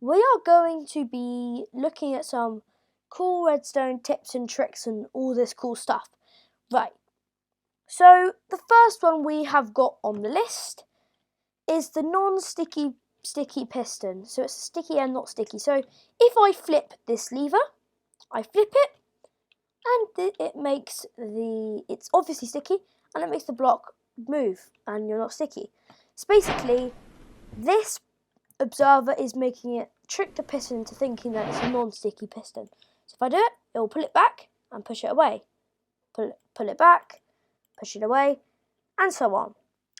we are going to be looking at some cool redstone tips and tricks and all this cool stuff. Right, so the first one we have got on the list is the non-sticky piston. So it's sticky and not sticky. So if I flip this lever, I flip it, and it makes it's obviously sticky, and it makes the block move, and you're not sticky. So basically, this observer is making it trick the piston into thinking that it's a non-sticky piston. So if I do it, it will pull it back and push it away. Pull it back, push it away, and so on.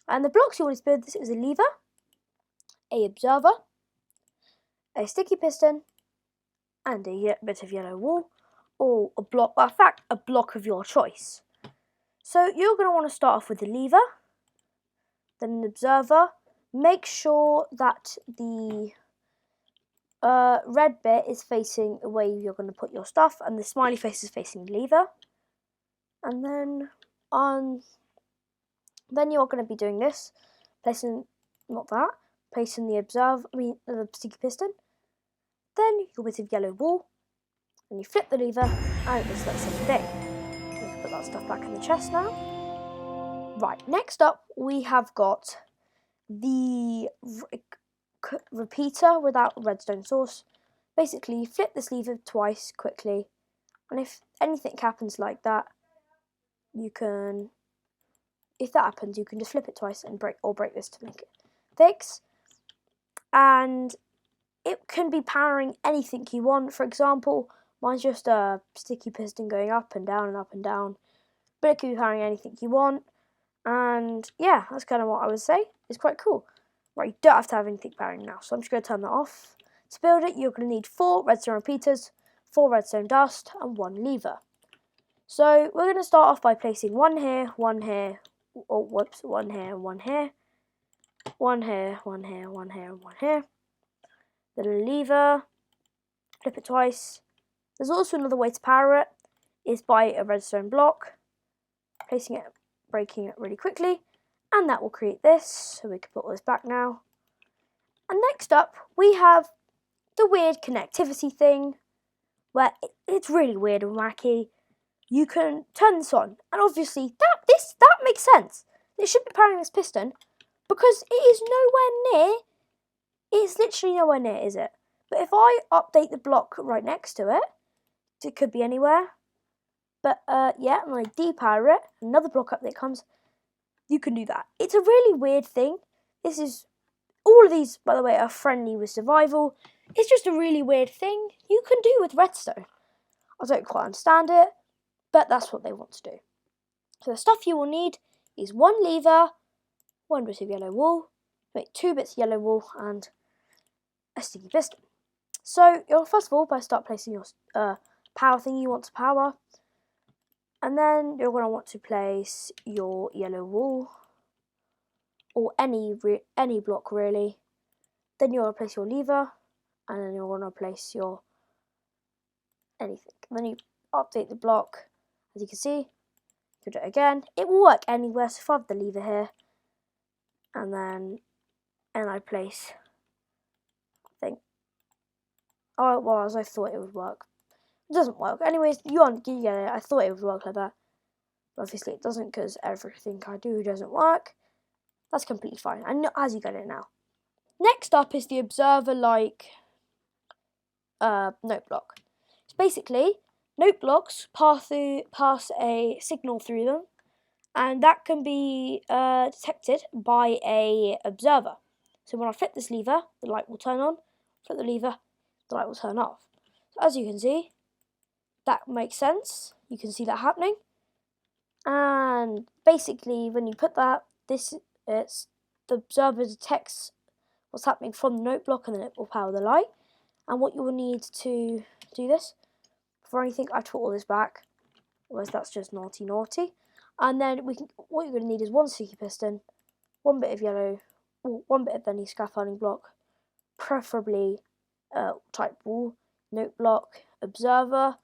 And the blocks you want to build this is a lever, a observer, a sticky piston, and a bit of yellow wool, or a block, in fact, a block of your choice. So you're going to want to start off with the lever, then an observer. Make sure that the red bit is facing the way you're going to put your stuff, and the smiley face is facing the lever. And then you're going to be doing this, placing the sticky piston. Then your bit of yellow wool, and you flip the lever, and it's that same thing. We can put that stuff back in the chest now. Right, next up we have got the repeater without redstone source. Basically, you flip this lever twice quickly, and if anything happens like that, if that happens, you can just flip it twice and break this to make it fix. And it can be powering anything you want. For example, mine's just a sticky piston going up and down and up and down, but it can be powering anything you want. And yeah, that's kind of what I would say. It's quite cool. Right, you don't have to have anything powering now, so I'm just going to turn that off. To build it, you're going to need 4 redstone repeaters, 4 redstone dust, and 1 lever. So we're going to start off by placing one here, one here, one here, one here, one here, one here, one here, and one here. Then a lever, flip it twice. There's also another way to power it, is by a redstone block, placing it, breaking it really quickly, and that will create this. So we can put all this back now. And next up, we have the weird connectivity thing, where it's really weird and wacky. You can turn this on, and obviously that makes sense. It should be powering this piston, because it is nowhere near. It's literally nowhere near, is it? But if I update the block right next to it, it could be anywhere. But yeah, and I depower it, another block update comes. You can do that. It's a really weird thing. All of these, by the way, are friendly with survival. It's just a really weird thing you can do with redstone. I don't quite understand it, but that's what they want to do. So the stuff you will need is 1 lever, 1 bit of yellow wool, 2 bits of yellow wool, and a sticky piston. So you'll first of all start placing your power thing you want to power, and then you're going to want to place your yellow wool, or any block really. Then you're going to place your lever, and then you're going to place your anything. And then you update the block, as you can see. You do it again. It will work anywhere. So if I have the lever here, and I place thing. Oh well, as I thought it would work. It doesn't work. Anyways, you get it. I thought it would work like that. But obviously it doesn't, because everything I do doesn't work. That's completely fine. I know as you get it now. Next up is the observer note block. So basically, note blocks pass a signal through them, and that can be detected by a observer. So when I flip this lever, the light will turn on. Flip the lever, the light will turn off. So as you can see, that makes sense. You can see that happening. And basically, when you put that, the observer detects what's happening from the note block, and then it will power the light. And what you will need to do this, before anything, I put all this back, otherwise that's just naughty. And then what you're going to need is 1 sticky piston, 1 bit of yellow, 1 bit of any scaffolding block, preferably type wool, note block, observer,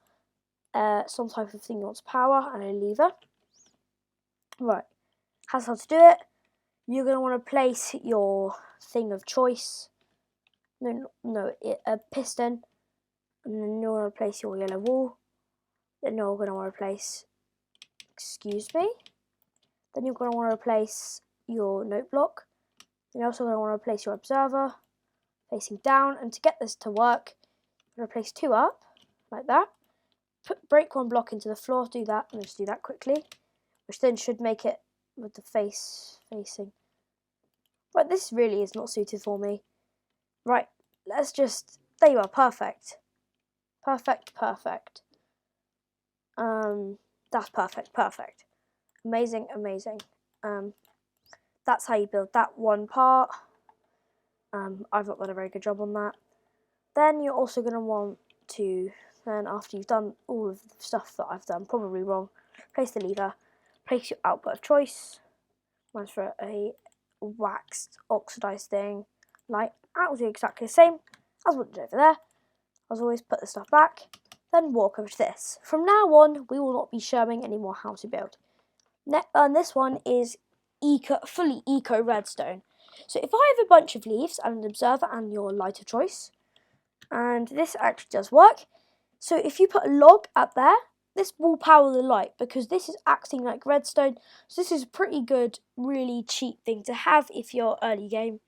some type of thing you want to power, and a lever. Right, how to do it. You're going to want to place your thing of choice a piston, and then you're going to replace your yellow wall. Then you're going to want to replace, excuse me, then you're going to want to replace your note block. Then you're also going to want to replace your observer facing down, and to get this to work, you're going to place 2 up, like that. Break 1 block into the floor, do that, and just do that quickly, which then should make it with the face facing. Right, this really is not suited for me. Right, let's just, there you are, perfect. Perfect. That's perfect. Amazing. That's how you build that one part. I've not done a very good job on that. Then you're also going to want to, then after you've done all of the stuff that I've done, probably wrong, place the lever, place your output of choice. Mine's for a waxed, oxidized thing. Like, that will do exactly the same as what I did over there. As always, put the stuff back, then walk over to this. From now on, we will not be showing anymore how to build. And this one is fully eco redstone. So if I have a bunch of leaves and an observer and your light of choice, and this actually does work. So if you put a log up there, this will power the light because this is acting like redstone. So this is a pretty good, really cheap thing to have if you're early game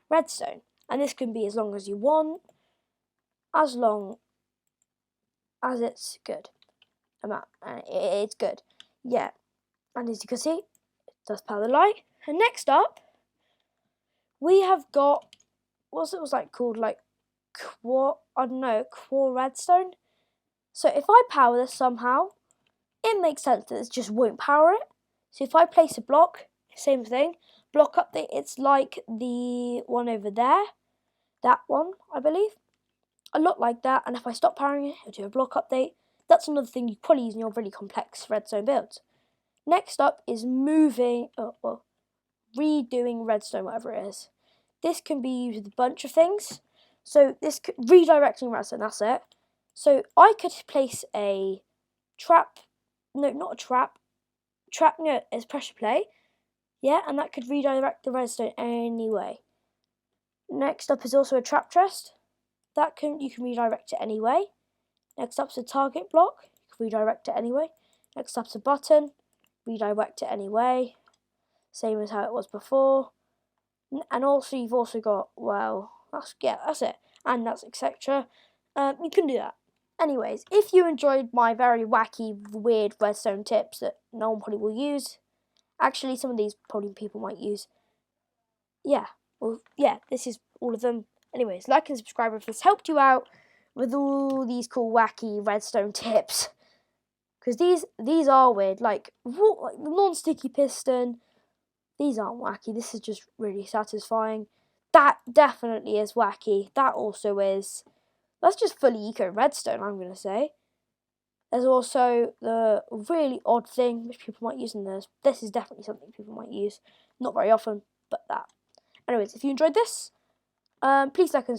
redstone. And this can be as long as you want, as long as it's good. It's good. Yeah. And as you can see, it does power the light. And next up, we have got, what's it was like called, like core redstone. So if I power this somehow, it makes sense that it just won't power it. So if I place a block, same thing, block update, it's like the one over there, that one, I believe. A lot like that, and if I stop powering it, it'll do a block update. That's another thing you probably use in your really complex redstone builds. Next up is redoing redstone, whatever it is. This can be used with a bunch of things. So this redirecting redstone, that's it. So I could place a trap, no, not a trap, no, it's pressure plate, yeah, and that could redirect the redstone anyway. Next up is also a trap chest. You can redirect it anyway. Next up's a target block, you can redirect it anyway. Next up's a button, redirect it anyway. Same as how it was before. And also you've also got, well, that's it. And that's etc. You can do that. Anyways, if you enjoyed my very wacky, weird redstone tips that no one probably will use, actually some of these probably people might use. Yeah, well, yeah, this is all of them. Anyways, like and subscribe if this helped you out with all these cool, wacky redstone tips. Because these are weird, like the non-sticky piston. These aren't wacky, this is just really satisfying. That definitely is wacky. That also is. That's just fully eco redstone, I'm going to say. There's also the really odd thing which people might use in this. This is definitely something people might use. Not very often, but that. Anyways, if you enjoyed this, please like and subscribe.